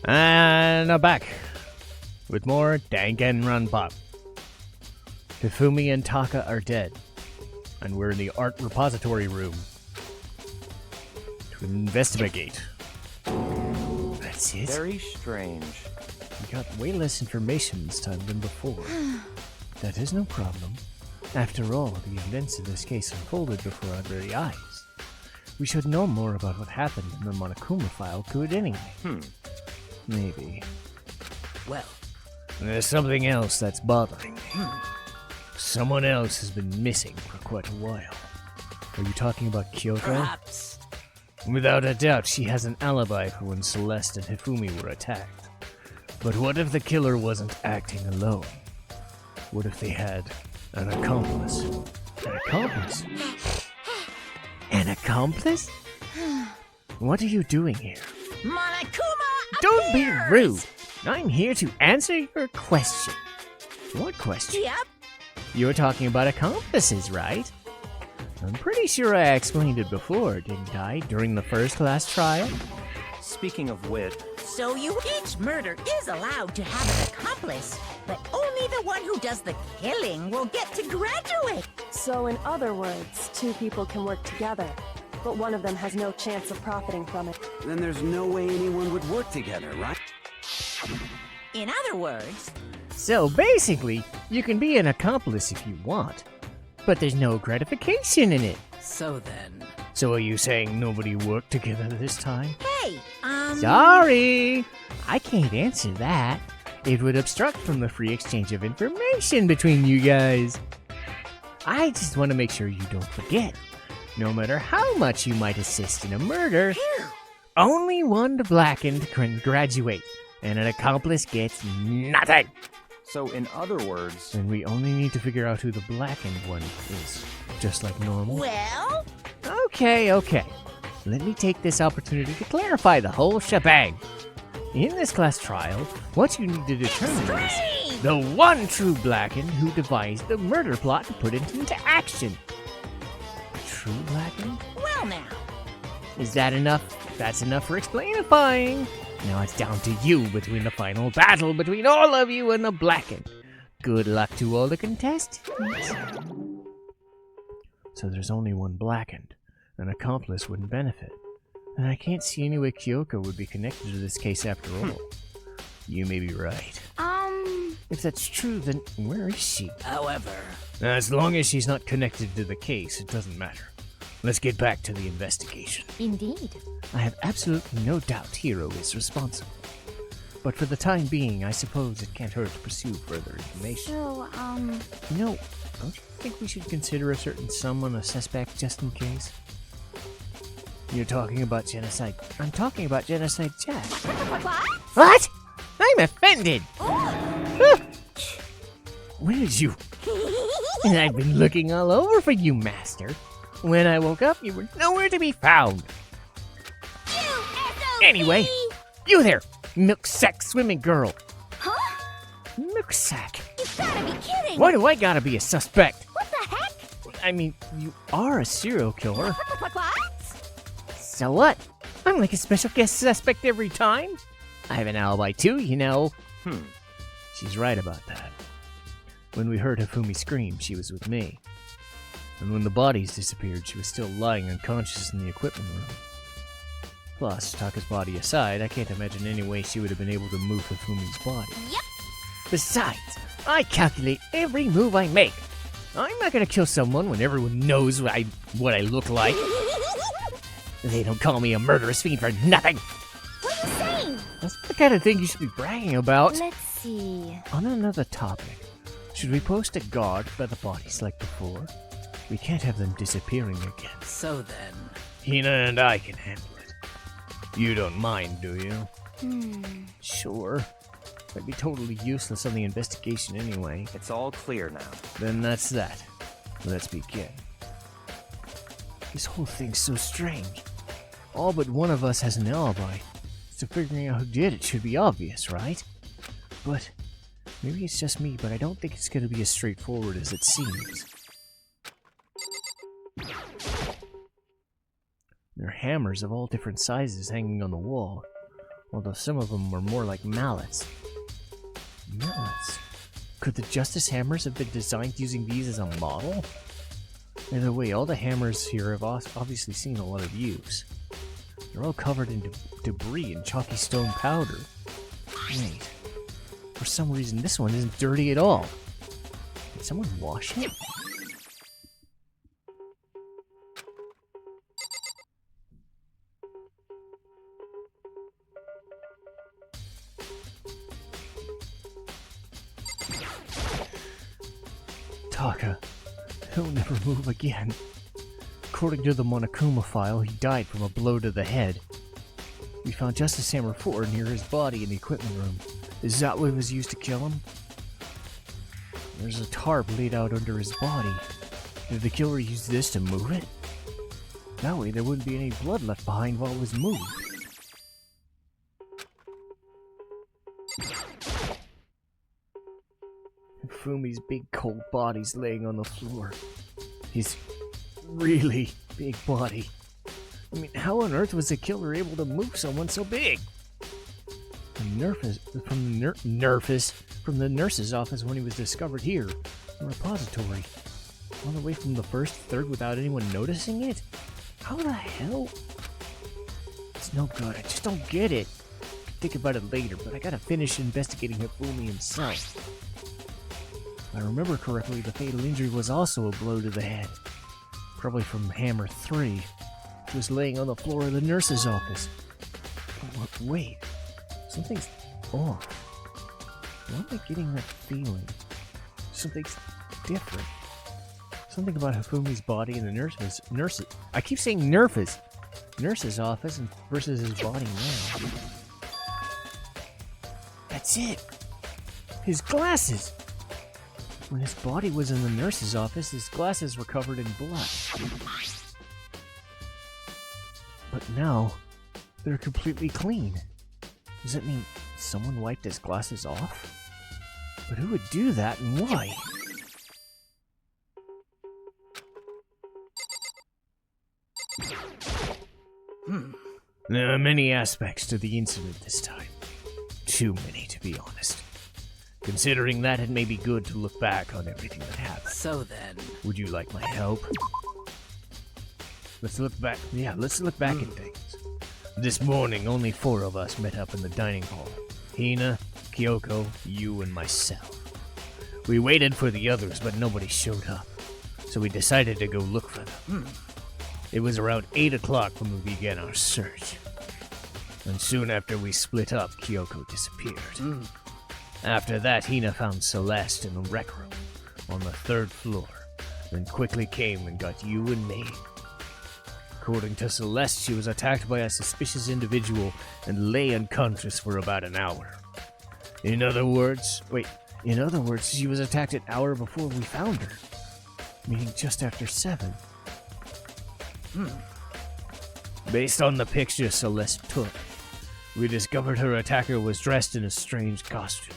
And now back with more Danganronpa. Hifumi and Taka are dead, and we're in the art repository room to investigate. That's it. Very strange. We got way less information this time than before. That is no problem. After all, the events of this case unfolded before our very eyes. We should know more about what happened in the Monokuma file, could anyway. Maybe. Well, there's something else that's bothering me. Someone else has been missing for quite a while. Are you talking about Kyoko? perhaps. Without a doubt, she has an alibi for when Celeste and Hifumi were attacked. But what if the killer wasn't acting alone? What if they had an accomplice? An accomplice? An accomplice? What are you doing here? Monokuma Don't be appears! rude! I'm here to answer your question. What question? Yep. You're talking about accomplices, right? I'm pretty sure I explained it before, didn't I, during the first class trial? Speaking of which, So each murder is allowed to have an accomplice, but only the one who does the killing will get to graduate. So in other words, two people can work together, but one of them has no chance of profiting from it. Then there's no way anyone would work together, right? In other words, So basically, you can be an accomplice if you want, but there's no gratification in it. so then. So are you saying nobody worked together this time? Hey, Sorry! I can't answer that. It would obstruct from the free exchange of information between you guys. I just want to make sure you don't forget. No matter how much you might assist in a murder, only one blackened can graduate, and an accomplice gets nothing. so in other words, And we only need to figure out who the blackened one is, just like normal. well, Okay. Let me take this opportunity to clarify the whole shebang. In this class trial, what you need to determine is the one true blackened who devised the murder plot and put it into action. True blackened? well now. Is that enough? That's enough for explainifying. Now it's down to you between the final battle between all of you and the blackened. Good luck to all the contestants. So there's only one blackened. An accomplice wouldn't benefit. And I can't see any way Kyoko would be connected to this case after all. You may be right. If that's true, then where is she? However, As long as she's not connected to the case, it doesn't matter. Let's get back to the investigation. Indeed. I have absolutely no doubt Hiro is responsible. But for the time being, I suppose it can't hurt to pursue further information. So, No, don't you think we should consider a certain someone a suspect just in case? You're talking about genocide. I'm talking about genocide Jack. What? I'm offended! Where did you? And I've been looking all over for you, Master. When I woke up, you were nowhere to be found. Anyway, you there, milk sack swimming girl. huh? Milk sack? You gotta be kidding! Why do I gotta be a suspect? What the heck? I mean, you are a serial killer. What? So what? I'm like a special guest suspect every time. I have an alibi too, you know. She's right about that. When we heard Hifumi scream, she was with me. And when the bodies disappeared, she was still lying unconscious in the equipment room. Plus, Taka's body aside, I can't imagine any way she would have been able to move Hifumi's body. Yep. Besides, I calculate every move I make. I'm not gonna kill someone when everyone knows what I look like. They don't call me a murderous fiend for nothing. What are you saying? That's the kind of thing you should be bragging about. Let's see. On another topic, should we post a guard by the bodies like before? We can't have them disappearing again. so then. Hina and I can handle it. You don't mind, do you? Sure. I'd be totally useless on the investigation anyway. it's all clear now. Then that's that. Let's begin. This whole thing's so strange. All but one of us has an alibi. So figuring out who did it should be obvious, right? But maybe it's just me, but I don't think it's going to be as straightforward as it seems. There are hammers of all different sizes hanging on the wall. although some of them were more like mallets. Mallets? Could the Justice Hammers have been designed using these as a model? Either way, all the hammers here have obviously seen a lot of use. They're all covered in debris and chalky stone powder. Wait, for some reason this one isn't dirty at all. Did someone wash it? Taka, he'll never move again. According to the Monokuma file, he died from a blow to the head. We found Justice Hammer 4 near his body in the equipment room. Is that what was used to kill him? There's a tarp laid out under his body. Did the killer use this to move it? That way there wouldn't be any blood left behind while it was moved. Fumi's big cold body's laying on the floor. His really big body. I mean, how on earth was the killer able to move someone so big? From the nurse's office when he was discovered here, the repository. All the way from the first third without anyone noticing it? How the hell? It's no good, I just don't get it. I can think about it later, but I gotta finish investigating Hifumi himself. If I remember correctly, the fatal injury was also a blow to the head. Probably from Hammer 3, which was laying on the floor of the nurse's office. But wait, something's off. Why am I getting that feeling? Something's different. Something about Hifumi's body and the nurse's. I keep saying nurse's office versus his body now. That's it. His glasses. When his body was in the nurse's office, his glasses were covered in blood. But now, they're completely clean. Does that mean someone wiped his glasses off? But who would do that and why? There are many aspects to the incident this time. Too many, to be honest. Considering that, it may be good to look back on everything that happened. So then... Would you like my help? Let's look back. Yeah, let's look back at things. This morning, only 4 of us met up in the dining hall. Hina, Kyoko, you, and myself. We waited for the others, but nobody showed up. So we decided to go look for them. It was around 8 o'clock when we began our search. And soon after we split up, Kyoko disappeared. After that, Hina found Celeste in the rec room on the 3rd floor, then quickly came and got you and me. According to Celeste, she was attacked by a suspicious individual and lay unconscious for about an hour. In other words, she was attacked an hour before we found her, meaning just after 7. Based on the picture Celeste took, we discovered her attacker was dressed in a strange costume.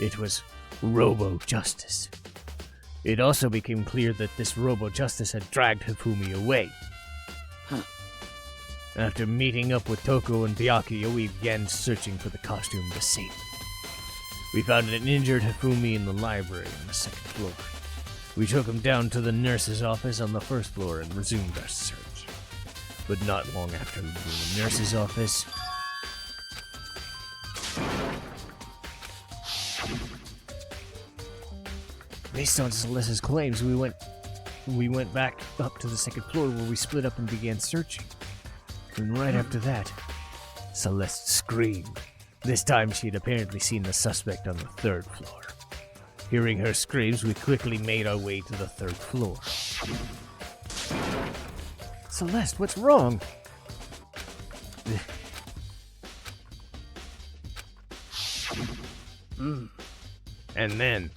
It was Robo-Justice. It also became clear that this Robo-Justice had dragged Hifumi away. After meeting up with Toko and Byakuya, we began searching for the costume assailant. We found an injured Hifumi in the library on the 2nd floor. We took him down to the nurse's office on the 1st floor and resumed our search. But not long after leaving the nurse's office, based on Celeste's claims, we went back up to the 2nd floor where we split up and began searching. And right after that, Celeste screamed. This time she had apparently seen the suspect on the 3rd floor. Hearing her screams, we quickly made our way to the 3rd floor. Celeste, what's wrong? And then...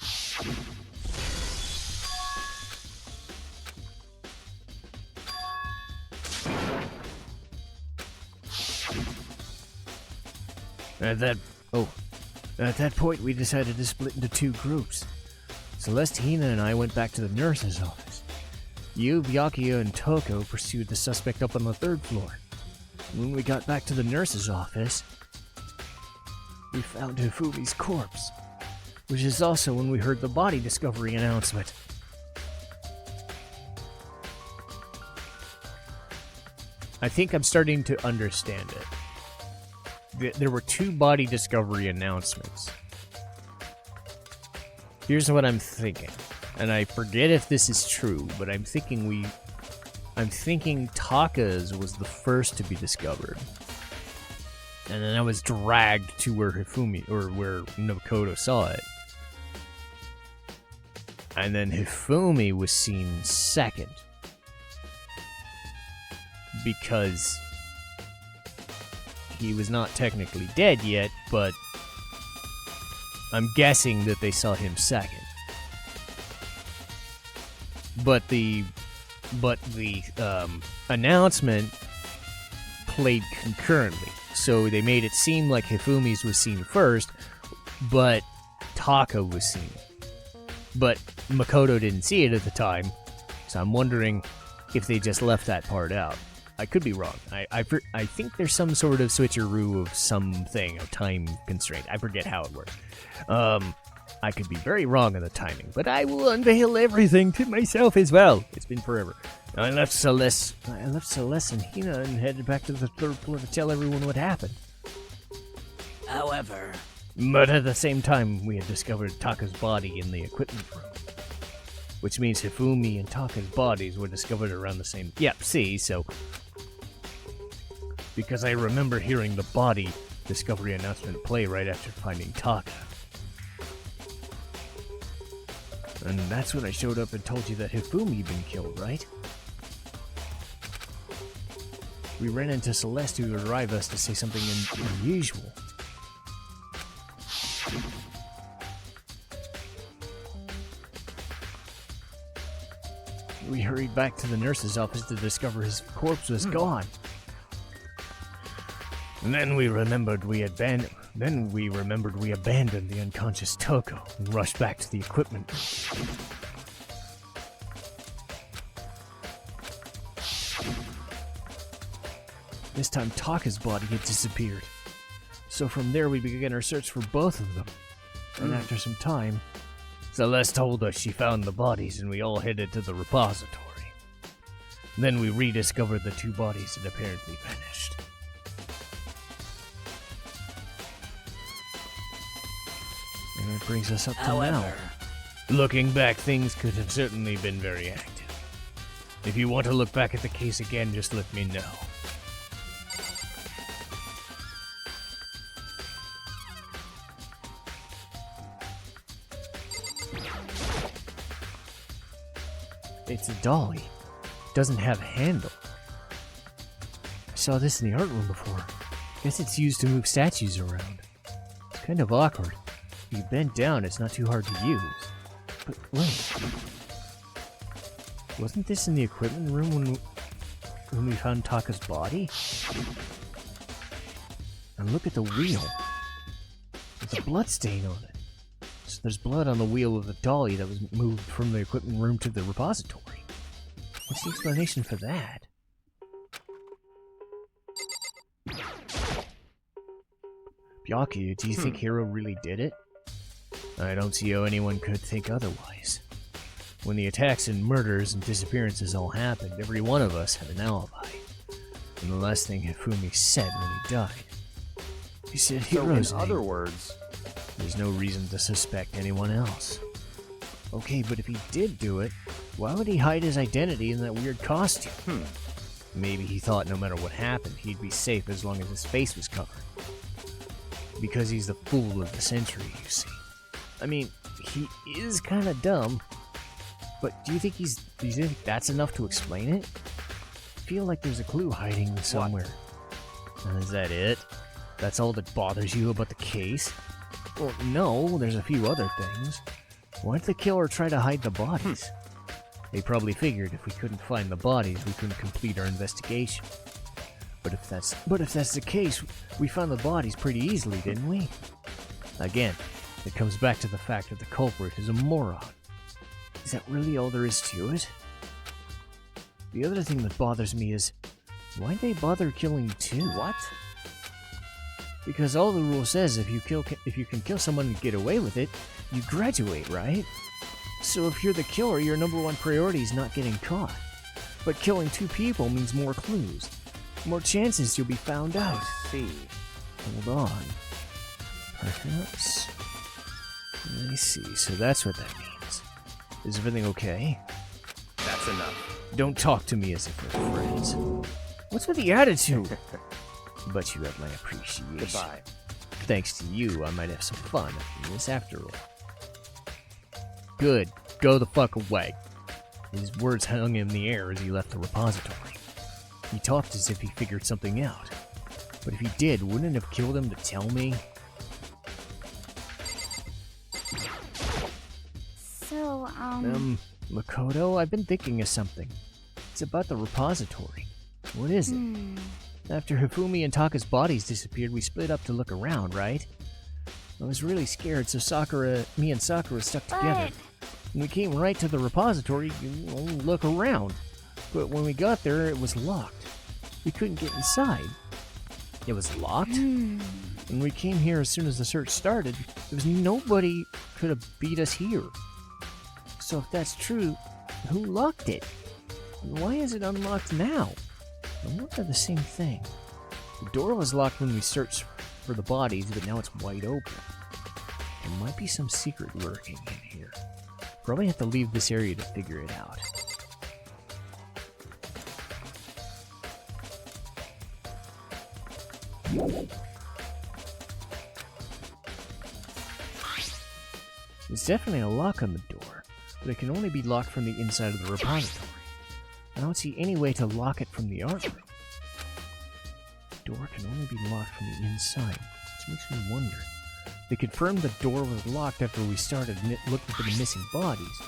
At that point, we decided to split into 2 groups. Celeste, Hina, and I went back to the nurse's office. You, Byakuya, and Toko pursued the suspect up on the 3rd floor. When we got back to the nurse's office, we found Hifumi's corpse, which is also when we heard the body discovery announcement. I think I'm starting to understand it. There were 2 body discovery announcements. Here's what I'm thinking, and I forget if this is true, but I'm thinking Taka's was the first to be discovered. And then I was dragged to where Hifumi, or where Makoto saw it. And then Hifumi was seen second. Because he was not technically dead yet, but I'm guessing that they saw him second. But the announcement played concurrently, so they made it seem like Hifumi's was seen first, but Taka was seen. But Makoto didn't see it at the time, so I'm wondering if they just left that part out. I could be wrong. I think there's some sort of switcheroo of something, a time constraint. I forget how it works. I could be very wrong on the timing, but I will unveil everything to myself as well. It's been forever. I left Celeste and Hina and headed back to the 3rd floor to tell everyone what happened. However... But at the same time, we had discovered Taka's body in the equipment room. Which means Hifumi and Taka's bodies were discovered around the same... Yep, see, so... Because I remember hearing the body discovery announcement play right after finding Taka. And that's when I showed up and told you that Hifumi had been killed, right? We ran into Celeste who arrived us to say something unusual. We hurried back to the nurse's office to discover his corpse was gone. And then we remembered we abandoned the unconscious Toko and rushed back to the equipment. This time Taka's body had disappeared. So from there we began our search for both of them. And after some time, Celeste told us she found the bodies and we all headed to the repository. Then we rediscovered the 2 bodies had apparently vanished. And it brings us up to now. Looking back, things could have certainly been very active. If you want to look back at the case again, just let me know. It's a dolly. It doesn't have a handle. I saw this in the art room before. Guess it's used to move statues around. It's kind of awkward. If you bend down, it's not too hard to use. But wait. Wasn't this in the equipment room when we found Taka's body? And look at the wheel. There's a blood stain on it. So there's blood on the wheel of the dolly that was moved from the equipment room to the repository. What's the explanation for that? Byakuya, do you think Hiro really did it? I don't see how anyone could think otherwise. When the attacks and murders and disappearances all happened, every one of us had an alibi. And the last thing Hifumi said when he died, he said Hiro's So in other words, there's no reason to suspect anyone else. Okay, but if he did do it, why would he hide his identity in that weird costume? Maybe he thought no matter what happened, he'd be safe as long as his face was covered. Because he's the fool of the century, you see. I mean, he is kind of dumb, but do you think that's enough to explain it? I feel like there's a clue hiding somewhere. Is that it? That's all that bothers you about the case? Well, no, there's a few other things. Why did the killer try to hide the bodies? They probably figured if we couldn't find the bodies, we couldn't complete our investigation. But if that's the case, we found the bodies pretty easily, didn't we? Again, it comes back to the fact that the culprit is a moron. Is that really all there is to it? The other thing that bothers me is, Why'd they bother killing two? What? Because all the rule says if you can kill someone and get away with it, you graduate, right? So if you're the killer, your #1 priority is not getting caught. But killing 2 people means more clues, more chances you'll be found out. See. Hold on. Perhaps. Let me see. So that's what that means. Is everything okay? That's enough. Don't talk to me as if we're friends. What's with the attitude? But you have my appreciation. Goodbye. Thanks to you, I might have some fun in this after all. Good. Go the fuck away. His words hung in the air as he left the repository. He talked as if he figured something out. But if he did, wouldn't it have killed him to tell me? So, Makoto, I've been thinking of something. It's about the repository. What is it? After Hifumi and Taka's bodies disappeared, we split up to look around, right? I was really scared, so me and Sakura stuck together. When we came right to the repository, look around. But when we got there, it was locked. We couldn't get inside. It was locked? When we came here as soon as the search started, there was nobody could have beat us here. So if that's true, who locked it? And why is it unlocked now? I wonder the same thing. The door was locked when we searched for the bodies, but now it's wide open. There might be some secret lurking in here. Probably have to leave this area to figure it out. There's definitely a lock on the door, but it can only be locked from the inside of the repository. I don't see any way to lock it from the art room. The door can only be locked from the inside, which makes me wonder. They confirmed the door was locked after we started looking for the missing bodies.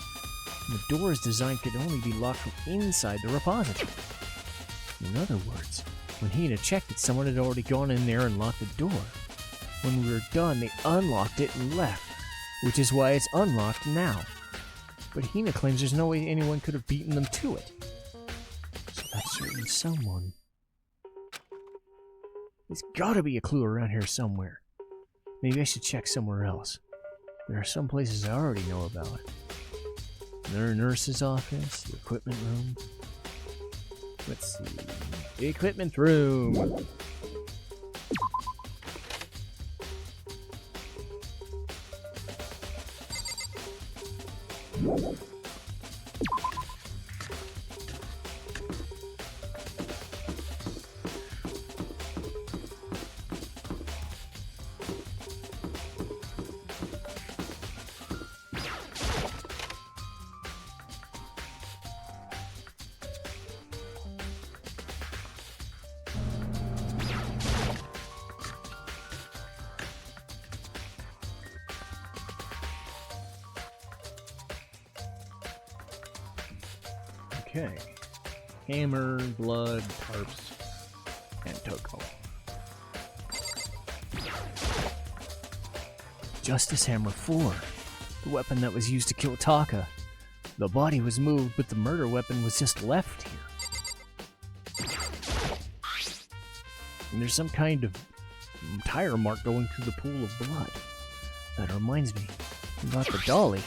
And the door's design could only be locked from inside the repository. In other words, when Hina checked it, someone had already gone in there and locked the door. When we were done, they unlocked it and left, which is why it's unlocked now. But Hina claims there's no way anyone could have beaten them to it. So that's certainly someone. There's gotta be a clue around here somewhere. Maybe I should check somewhere else. There are some places I already know about. The nurse's office, the equipment room. Let's see. The equipment room! Okay. Hammer, blood, tarps, and Toko. Justice Hammer 4. The weapon that was used to kill Taka. The body was moved, but the murder weapon was just left here. And there's some kind of tire mark going through the pool of blood. That reminds me about the dolly.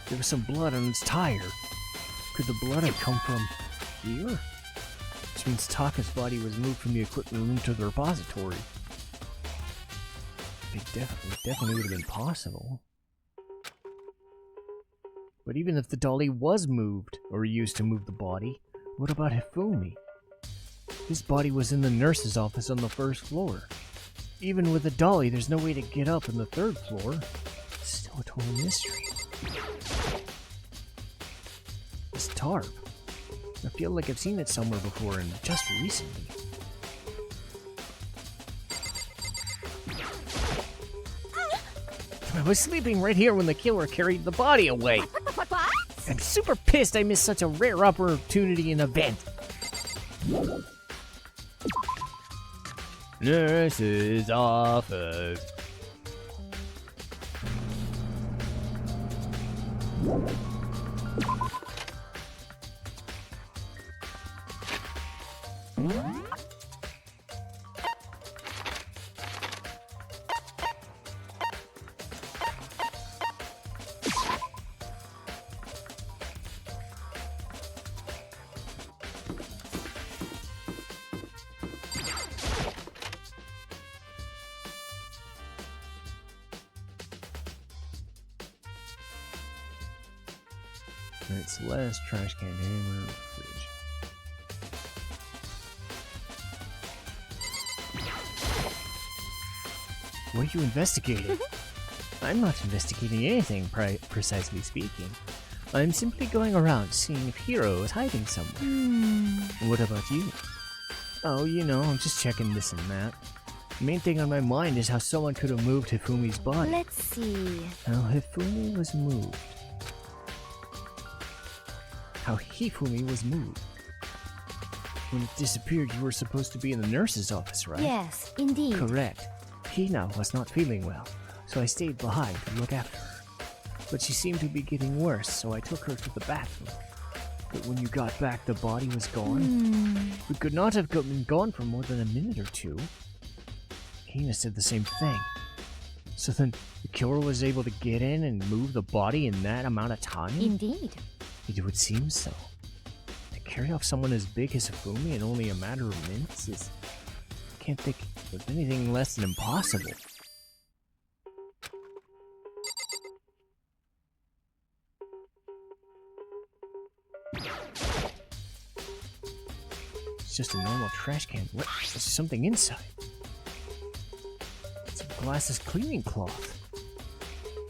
There was some blood on its tire. Could the blood have come from here? Which means Taka's body was moved from the equipment room to the repository. It definitely would have been possible. But even if the dolly was moved, or used to move the body, what about Hifumi? His body was in the nurse's office on the 1st floor. Even with the dolly, there's no way to get up on the 3rd floor. It's still a total mystery. This tarp. I feel like I've seen it somewhere before, and just recently. I was sleeping right here when the killer carried the body away. What? I'm super pissed I missed such a rare opportunity and event. Nurse's office. Alright, Celeste, trash can, hammer, fridge. What are you investigating? I'm not investigating anything, precisely speaking. I'm simply going around seeing if Hiro is hiding somewhere. What about you? Oh, you know, I'm just checking this and that. The main thing on my mind is how someone could have moved Hifumi's body. Let's see. How Hifumi was moved. How Hifumi was moved. When it disappeared, you were supposed to be in the nurse's office, right? Yes, indeed. Correct. Hina was not feeling well, so I stayed behind to look after her. But she seemed to be getting worse, so I took her to the bathroom. But when you got back, the body was gone. It could not have been gone for more than a minute or two. Hina said the same thing. So then, the killer was able to get in and move the body in that amount of time? Indeed. It would seem so. To carry off someone as big as Hifumi in only a matter of minutes is... I can't think of anything less than impossible. It's just a normal trash can. What? There's something inside. It's a glasses cleaning cloth.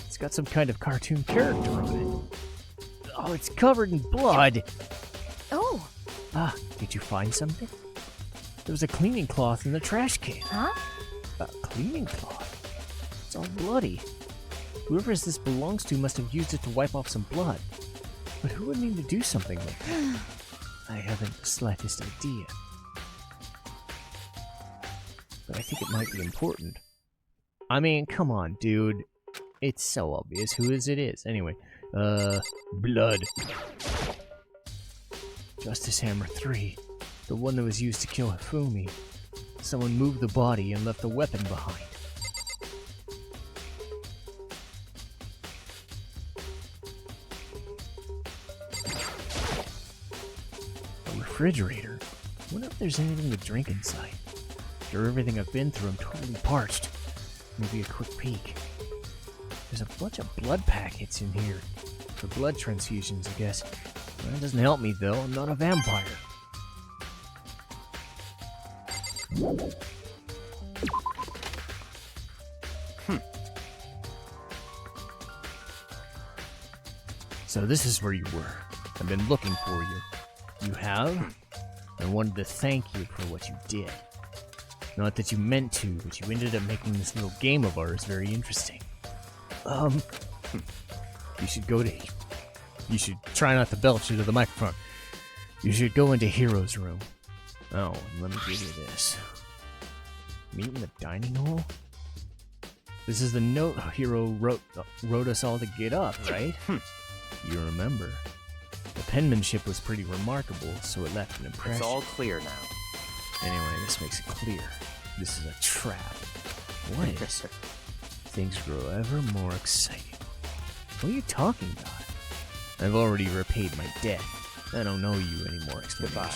It's got some kind of cartoon character on it. Oh, it's covered in blood! Oh. Ah, did you find something? There was a cleaning cloth in the trash can. Huh? A cleaning cloth? It's all bloody. Whoever this belongs to must have used it to wipe off some blood. But who would need to do something like that? I haven't the slightest idea. But I think it might be important. I mean, come on, dude. It's so obvious who it is. Anyway, blood. Justice Hammer 3. The one that was used to kill Hifumi. Someone moved the body and left the weapon behind. A refrigerator? I wonder if there's anything to drink inside. After everything I've been through, I'm totally parched. Maybe a quick peek. There's a bunch of blood packets in here. For blood transfusions, I guess. That doesn't help me, though. I'm not a vampire. So this is where you were. I've been looking for you. You have? I wanted to thank you for what you did. Not that you meant to, but you ended up making this little game of ours very interesting. You should go to... You should try not to belch into the microphone. You should go into Hiro's room. Oh, and let me give you this. Meet in the dining hall? This is the note Hiro wrote us all to get up, right? You remember. The penmanship was pretty remarkable, so it left an impression. It's all clear now. Anyway, this makes it clear. This is a trap. What is? Things grow ever more exciting. What are you talking about? I've already repaid my debt. I don't owe you any more explanation. Goodbye.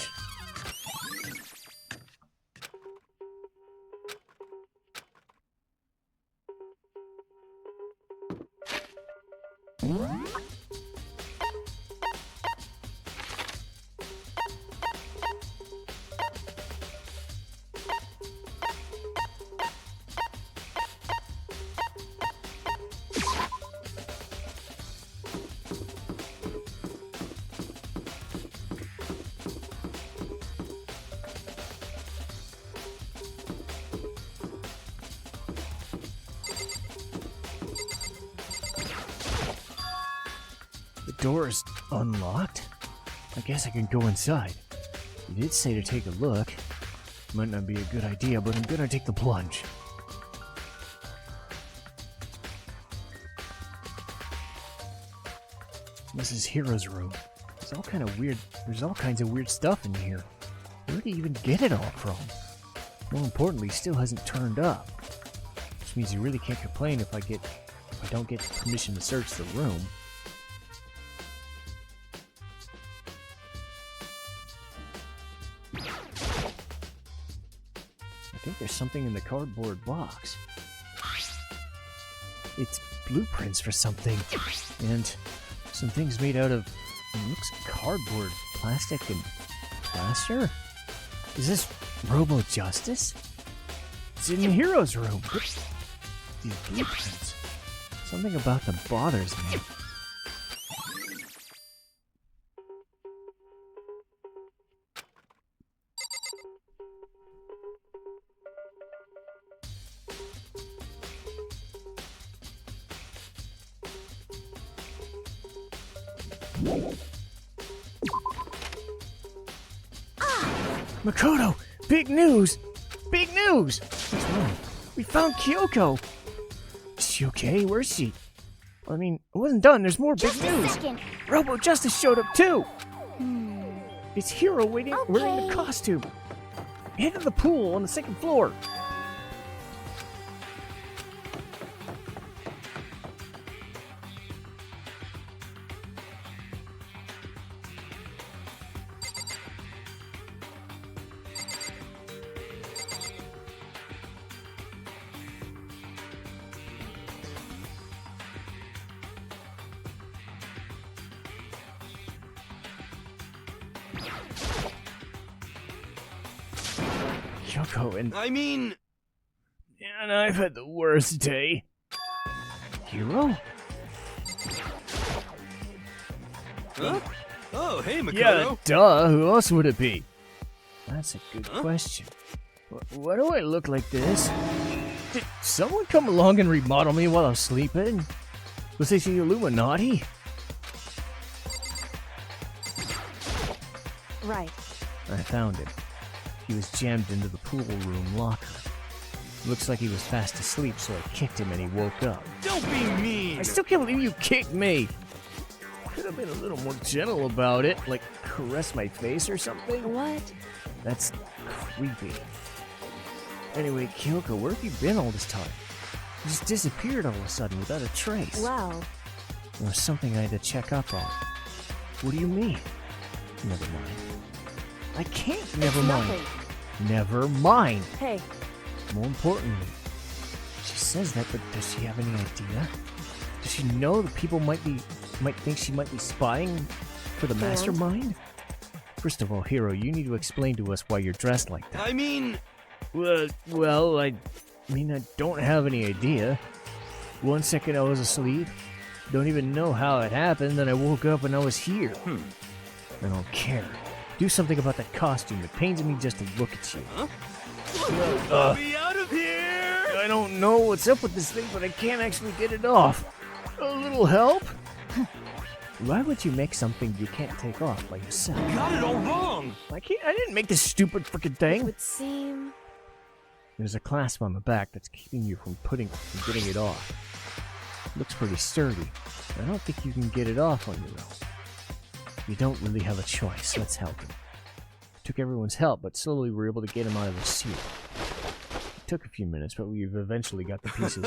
The door is unlocked? I guess I can go inside. You did say to take a look. Might not be a good idea, but I'm gonna take the plunge. This is Hiro's room. There's all kinds of weird stuff in here. Where did he even get it all from? More importantly, still hasn't turned up. Which means you really can't complain if I don't get permission to search the room. I think there's something in the cardboard box. It's blueprints for something, and some things made out of It looks cardboard, plastic, and plaster. Is this Robo Justice? It's in the hero's room. These blueprints. Something about them bothers me. Makoto! Big news! Big news! What's wrong? We found Kyoko! Is she okay? Where's she? I mean, it wasn't done. There's more big Just news. a second. Robo Justice showed up too! It's Hero wearing Okay. the costume. Head to the pool on the second floor. Kyoko and I've had the worst day. Hero? Huh? Oh, hey, Makoto. Yeah, duh. Who else would it be? That's a good question. Why do I look like this? Did someone come along and remodel me while I was sleeping? Was this the Illuminati? Right. I found him. He was jammed into the pool room locker. Looks like he was fast asleep, so I kicked him and he woke up. Don't be mean. I still can't believe you kicked me! Could have been a little more gentle about it, like caress my face or something. What? That's creepy. Anyway, Kyoko, where have you been all this time? You just disappeared all of a sudden without a trace. Well, There was something I had to check up on. What do you mean? Never mind. I can't never mind. nothing. Never mind. Hey, More importantly, she says that, but does she have any idea? Does she know that people might think she might be spying for the mastermind? First of all, Hero, you need to explain to us why you're dressed like that. Well, I don't have any idea. 1 second I was asleep. Don't even know how it happened. Then I woke up and I was here. I don't care. Do something about that costume. It pains me just to look at you. Be out of here! I don't know what's up with this thing, but I can't actually get it off. A little help? Why would you make something you can't take off by yourself? Got it all wrong. I didn't make this stupid frickin' it thing. would seem... There's a clasp on the back that's keeping you from getting it off. Looks pretty sturdy. I don't think you can get it off on your own. You don't really have a choice. Let's help him. Took everyone's help, but slowly we were able to get him out of the suit. It took a few minutes, but we've eventually got the pieces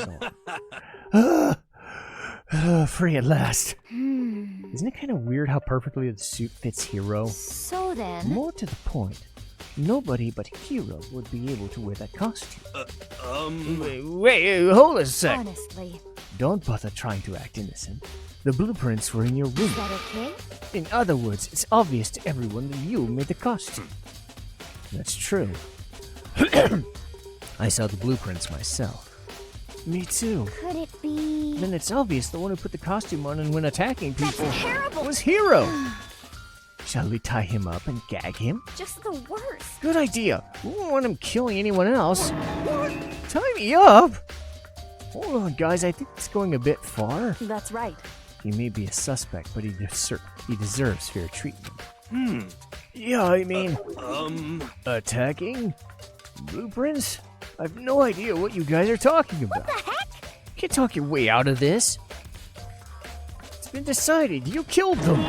on. Free at last. Isn't it kind of weird how perfectly the suit fits Hero? So then, More to the point, nobody but Hero would be able to wear that costume. Wait, hold a sec. honestly, Don't bother trying to act innocent. The blueprints were in your room. is that okay? In other words, it's obvious to everyone that you made the costume. That's true. I saw the blueprints myself. Me too. Could it be... Then it's obvious the one who put the costume on and when attacking people terrible. was Hero. Shall we tie him up and gag him? Just the worst. Good idea. We won't want him killing anyone else. Tie me up? Hold on, guys. I think it's going a bit far. That's right. He may be a suspect, but he deserves fair treatment. Yeah, I mean, attacking? Blueprints? I have no idea what you guys are talking about. What the heck? You can't talk your way out of this. It's been decided. You killed them.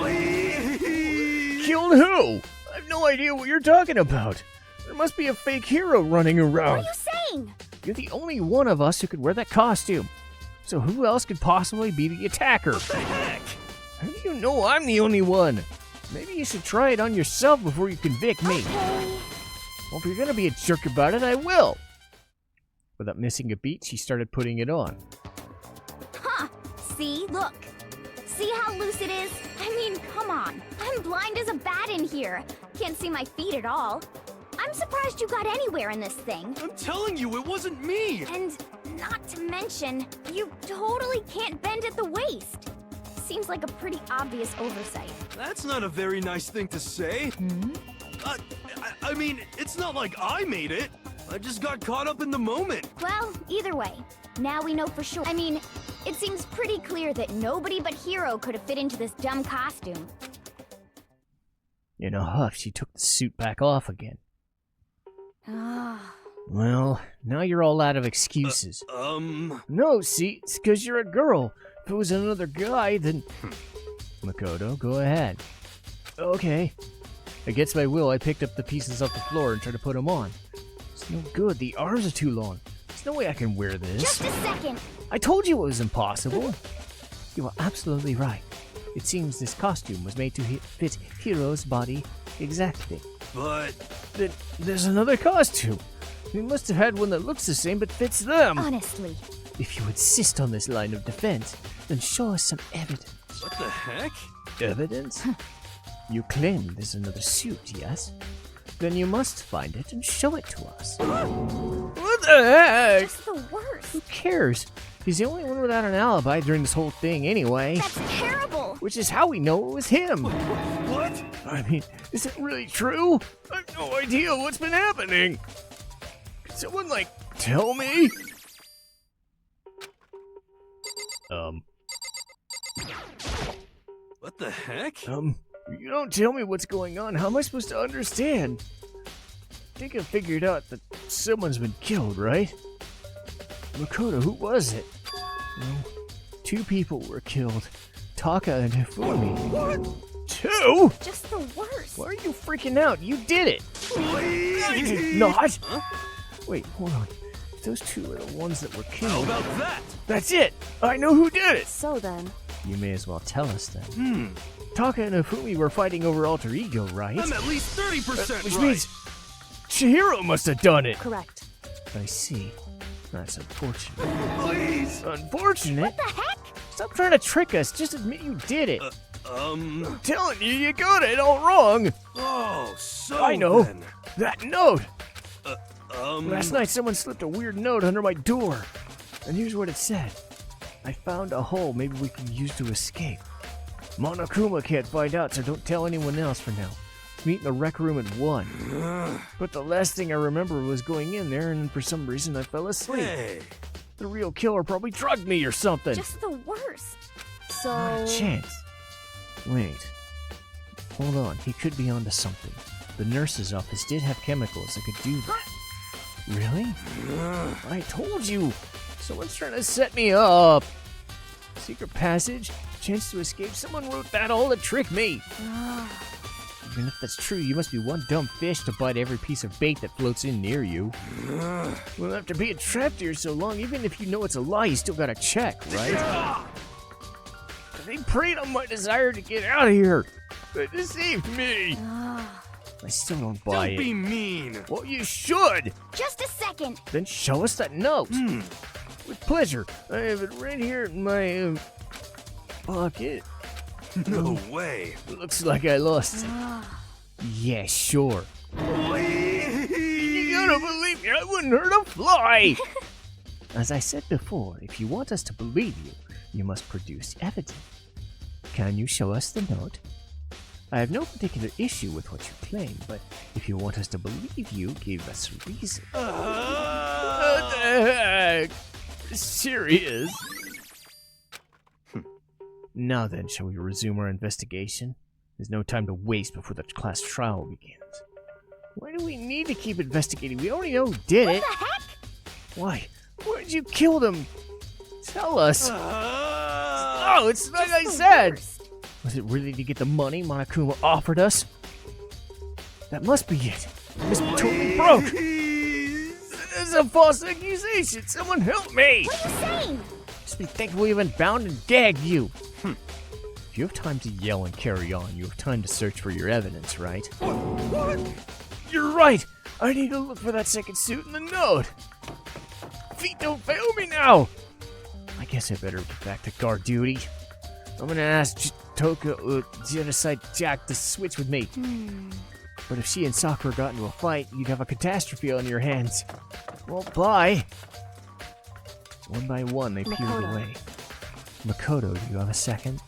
Killed who? I have no idea what you're talking about. There must be a fake Hero running What are around. you saying? You're the only one of us who could wear that costume. So who else could possibly be the attacker? What the heck? How do you know I'm the only one? Maybe you should try it on yourself before you convict me. Okay. Well, if you're gonna be a jerk about it, I will. Without missing a beat, she started putting it on. Huh. See? Look. See how loose it is? I mean, come on. I'm blind as a bat in here. Can't see my feet at all. I'm surprised you got anywhere in this thing. I'm telling you, it wasn't me! And not to mention, you totally can't bend at the waist. Seems like a pretty obvious oversight. That's not a very nice thing to say. I mean, it's not like I made it. I just got caught up in the moment. Well, either way, now we know for sure. I mean, it seems pretty clear that nobody but Hiro could have fit into this dumb costume. In a huff, she took the suit back off again. Well, now you're all out of excuses. No, see, it's because you're a girl. If it was another guy, then... Makoto, go ahead. Okay. Against my will, I picked up the pieces off the floor and tried to put them on. It's no good, the arms are too long. There's no way I can wear this. Just a second. I told you it was impossible. You are absolutely right. It seems this costume was made to fit Hiro's body exactly. But... Then there's another costume. We must have had one that looks the same but fits them. Honestly. If you insist on this line of defense, then show us some evidence. what the heck? Evidence? You claim there's another suit, yes? Then you must find it and show it to us. What the heck? Just the worst. Who cares? He's the only one without an alibi during this whole thing anyway. That's terrible. Which is how we know it was him. What? I mean, is it really true? I have no idea what's been happening. Could someone, tell me? What the heck? You don't tell me what's going on. How am I supposed to understand? I think I figured out that someone's been killed, right? Makoto, who was it? Well, 2 people were killed. Taka and Hifumi. What? 2? Just the worst. Why are you freaking out? You did it! I did not! Wait, hold on. If those 2 are the ones that were How killed... about that? That's it! I know who did it! So then, You may as well tell us then. Taka and Hifumi were fighting over alter ego, right? I'm at least 30% Which right. means Chihiro must have done it! correct. I see. That's unfortunate. Please. Unfortunate? What the heck? Stop trying to trick us. Just admit you did it. I'm telling you, you got it all wrong. Oh, so I know. then. That note. Um. Last night someone slipped a weird note under my door. And here's what it said. I found a hole maybe we can use to escape. Monokuma can't find out, so don't tell anyone else for now. Meet in the rec room at 1. But the last thing I remember was going in there, and for some reason I fell asleep. Hey. The real killer probably drugged me or something. Just the worst. So, Not a chance. Wait. Hold on, he could be onto something. The nurse's office did have chemicals that could do that. Really? I told you! Someone's trying to set me up! Secret passage? Chance to escape? Someone wrote that all to trick me! Even if that's true, you must be one dumb fish to bite every piece of bait that floats in near you. Well, after being trapped here so long, even if you know it's a lie, you still gotta check, right? They preyed on my desire to get out of here. They deceived me. I still don't buy Don't it. be mean. Well, you should. Just a second. Then show us that note. With pleasure. I have it right here in my pocket. No way. Looks like I lost it. Yeah, sure. Please. You gotta believe me, I wouldn't hurt a fly! As I said before, if you want us to believe you, you must produce evidence. Can you show us the note? I have no particular issue with what you claim, but if you want us to believe you, give us a reason. What the heck? Serious? Now then, shall we resume our investigation? There's no time to waste before the class trial begins. Why do we need to keep investigating? We already know who did it. What the heck? Why? Why did you kill them? Tell us. Oh, it's like I The said. worst. Was it really to get the money Monokuma offered us? That must be it. I must be totally broke. This is a false accusation. Someone help me. What are you saying? Just be thankful we haven't bound and gagged you. If you have time to yell and carry on, you have time to search for your evidence, right? What? You're right! I need to look for that second suit in the note! Feet don't fail me now! I guess I better get back to guard duty. I'm gonna ask Toko the other side Jack to switch with me. But if she and Sakura got into a fight, you'd have a catastrophe on your hands. Well, bye. One by one, they peeled Makoto. away. Makoto, do you have a second?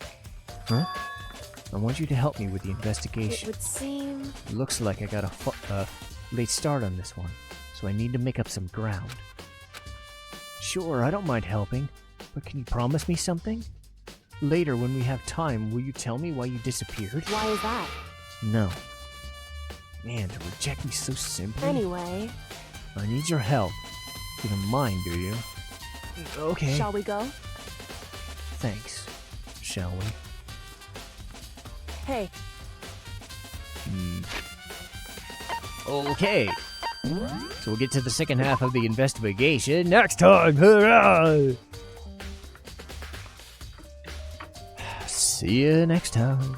Huh? I want you to help me with the It investigation. would seem... Looks like I got a late start on this one, so I need to make up some ground. Sure, I don't mind helping, but can you promise me something? Later, when we have time, will you tell me why you disappeared? Why is that? No. Man, to reject me so simply? Anyway, I need your help. You don't mind, do you? Okay. shall we go? Thanks. Shall we? Hey, Okay. So we'll get to the second half of the investigation next time. Hurrah! See you next time.